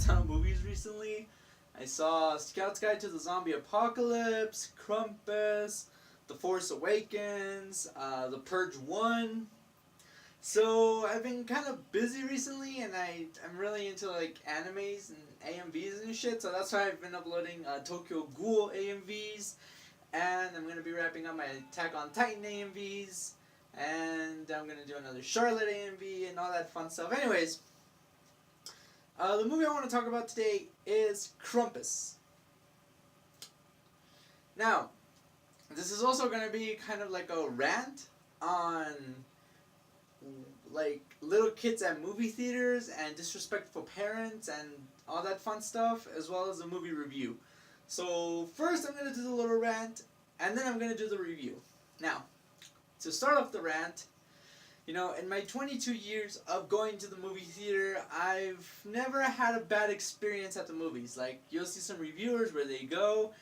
ton of movies recently. I saw Scout's Guide to the Zombie Apocalypse, Krampus, The Force Awakens, The Purge 1. So I've been kind of busy recently, and I'm really into like animes and AMVs and shit. So that's why I've been uploading Tokyo Ghoul AMVs, and I'm gonna be wrapping up my Attack on Titan AMVs, and I'm gonna do another Charlotte AMV and all that fun stuff. Anyways, the movie I want to talk about today is Krampus. Now, this is also gonna be kind of like a rant on like little kids at movie theaters and disrespectful parents and all that fun stuff, as well as a movie review. So first I'm going to do the little rant, and then I'm going to do the review. Now, to start off the rant, you know, in my 22 years of going to the movie theater, I've never had a bad experience at the movies. Like, you'll see some reviewers where they go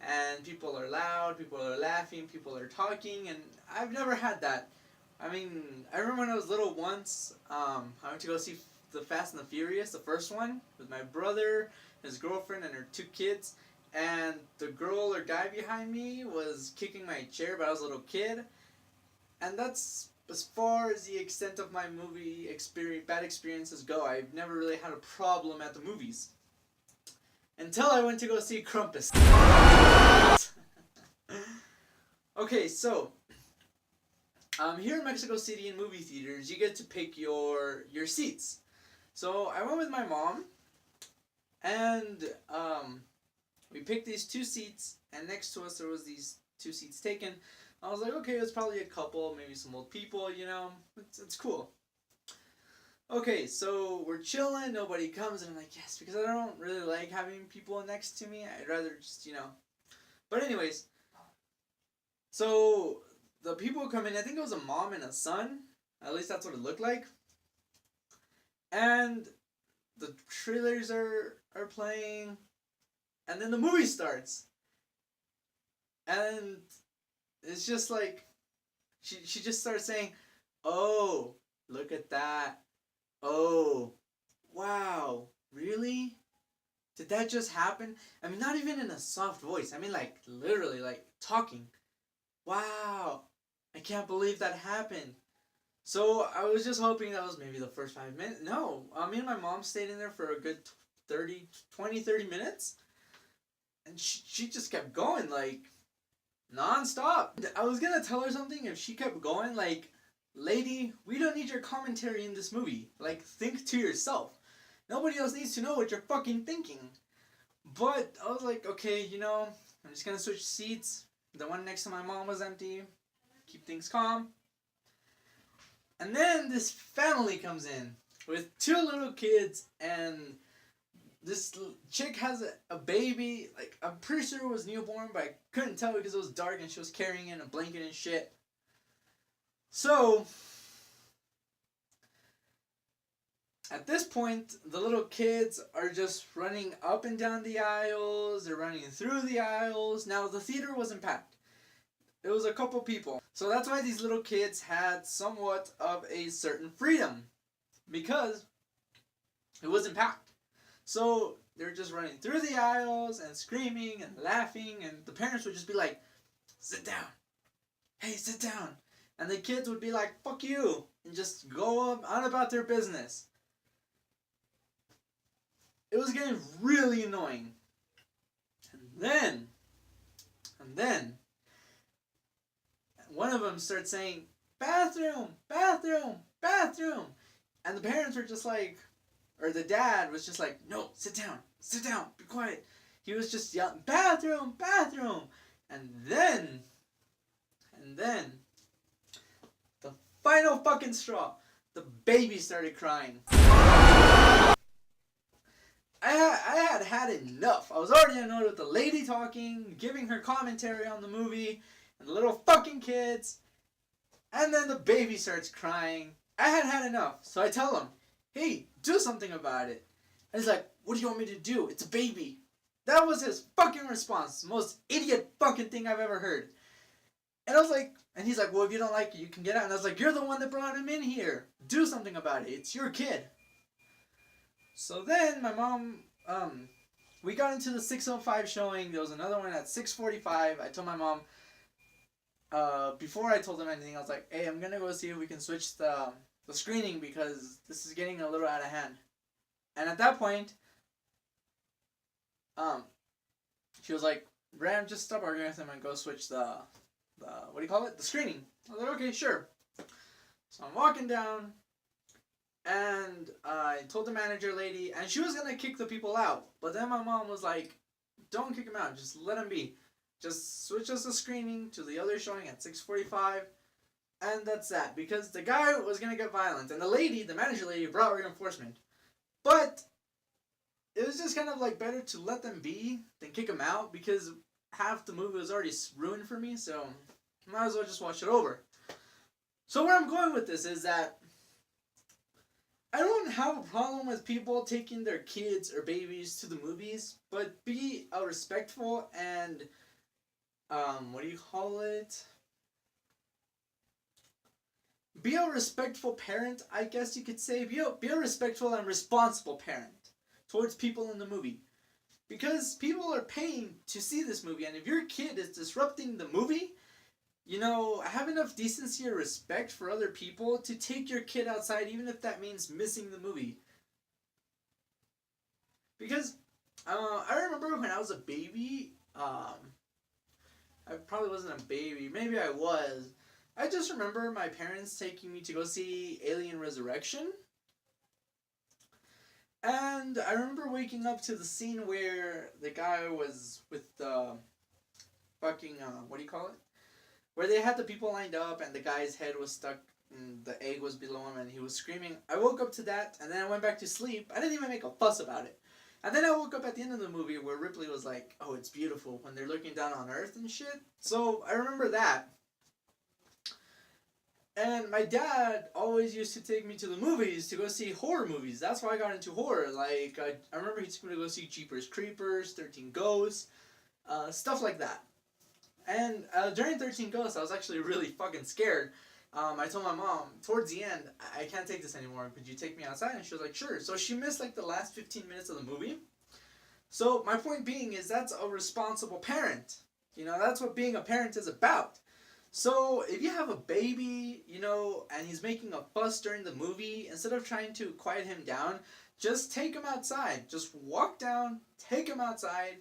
and people are loud, people are laughing, people are talking, and I've never had that. I mean, I remember when I was little once, I went to go see The Fast and the Furious, the first one, with my brother, his girlfriend, and her 2 kids. And the girl or guy behind me was kicking my chair, but I was a little kid. And that's as far as the extent of my movie bad experiences go. I've never really had a problem at the movies. Until I went to go see Krampus. Okay, so here in Mexico City in movie theaters, you get to pick your seats. So I went with my mom, and we picked these 2 seats, and next to us there was these 2 seats taken. I was like, okay, it's probably a couple, maybe some old people, you know, it's cool. Okay, so we're chilling, nobody comes, and I'm like, yes, because I don't really like having people next to me. I'd rather just, you know. But anyways, so the people come in, I think it was a mom and a son. At least that's what it looked like. And the trailers are playing. And then the movie starts. And it's just like, she just starts saying, oh, look at that. Oh, wow, really? Did that just happen? I mean, not even in a soft voice. I mean, like, literally, like, talking. Wow, I can't believe that happened. So I was just hoping that was maybe the first 5 minutes. No, me and my mom stayed in there for a good 30 minutes. And she just kept going, like, non-stop. I was gonna tell her something if she kept going, like, lady, we don't need your commentary in this movie. Like, think to yourself. Nobody else needs to know what you're fucking thinking. But I was like, okay, you know, I'm just gonna switch seats. The one next to my mom was empty. Keep things calm. And then this family comes in with 2 little kids, and this chick has a baby. Like, I'm pretty sure it was newborn, but I couldn't tell because it was dark and she was carrying in a blanket and shit. So at this point, the little kids are just running up and down the aisles. They're running through the aisles. Now, the theater wasn't packed. It was a couple people. So that's why these little kids had somewhat of a certain freedom, because it wasn't packed. So they're just running through the aisles and screaming and laughing, and the parents would just be like, sit down. Hey, sit down. And the kids would be like, fuck you, and just go on about their business. It was getting really annoying. And then, one of them starts saying, bathroom, bathroom, bathroom. And the parents were just like, or the dad was just like, no, sit down, be quiet. He was just yelling, bathroom, bathroom. And then, the final fucking straw, the baby started crying. I had enough. I was already annoyed with the lady talking, giving her commentary on the movie, and the little fucking kids. And then the baby starts crying. I had enough. So I tell him, hey, do something about it. And he's like, what do you want me to do? It's a baby. That was his fucking response. Most idiot fucking thing I've ever heard. And I was like, and he's like, well, if you don't like it, you can get out. And I was like, you're the one that brought him in here. Do something about it. It's your kid. So then my mom um, we got into the 6:05 showing. There was another one at 6:45. I told my mom, before I told them anything, I was like, "Hey, I'm gonna go see if we can switch the screening because this is getting a little out of hand." And at that point, um, she was like, "Ram, just stop arguing with him and go switch the what do you call it? The screening." I was like, "Okay, sure." So I'm walking down, and I told the manager lady, and she was gonna kick the people out, but then my mom was like, "Don't kick them out. Just let them be. Just switch us the screening to the other showing at 6:45." And that's that, because the guy was gonna get violent, and the lady, the manager lady, brought reinforcement. But it was just kind of like better to let them be than kick them out, because half the movie was already ruined for me, so might as well just watch it over. So where I'm going with this is that I don't have a problem with people taking their kids or babies to the movies, but be a respectful and what do you call it? Be a respectful parent, I guess you could say. Be a respectful and responsible parent towards people in the movie. Because people are paying to see this movie, and if your kid is disrupting the movie, have enough decency or respect for other people to take your kid outside, even if that means missing the movie. Because I remember when I was a baby, I probably wasn't a baby, maybe I was. I just remember my parents taking me to go see Alien Resurrection. And I remember waking up to the scene where the guy was with the fucking, what do you call it? Where they had the people lined up and the guy's head was stuck and the egg was below him and he was screaming. I woke up to that and then I went back to sleep. I didn't even make a fuss about it. And then I woke up at the end of the movie where Ripley was like, "Oh, it's beautiful," when they're looking down on Earth and shit. So I remember that. And my dad always used to take me to the movies to go see horror movies. That's why I got into horror. Like, I remember he took me to go see Jeepers Creepers, 13 Ghosts, stuff like that. And during 13 Ghosts, I was actually really fucking scared. I told my mom, towards the end, I can't take this anymore. Could you take me outside? And she was like, "Sure." So she missed like the last 15 minutes of the movie. So my point being is that's a responsible parent. That's what being a parent is about. So if you have a baby, and he's making a fuss during the movie, instead of trying to quiet him down, just take him outside. Just walk down, take him outside,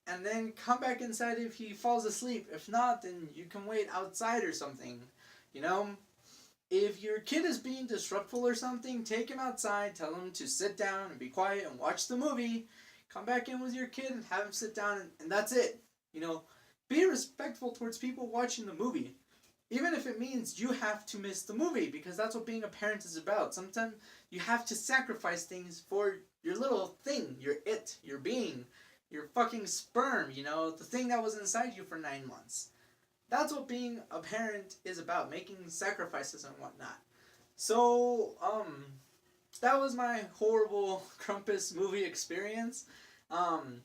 and then come back inside if he falls asleep. If not, then you can wait outside or something. You know? If your kid is being disruptful or something, take him outside, tell him to sit down and be quiet and watch the movie. Come back in with your kid and have him sit down, and that's it. Be respectful towards people watching the movie. Even if it means you have to miss the movie, because that's what being a parent is about. Sometimes you have to sacrifice things for your little thing, your being, your fucking sperm, the thing that was inside you for 9 months. That's what being a parent is about, making sacrifices and whatnot. So, that was my horrible Krampus movie experience. Um,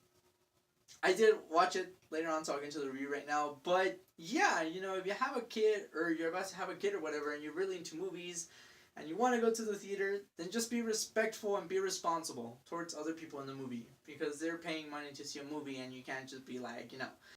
I did watch it later on, so I'll get into the review right now. But yeah, if you have a kid or you're about to have a kid or whatever, and you're really into movies and you want to go to the theater, then just be respectful and be responsible towards other people in the movie, because they're paying money to see a movie and you can't just be like,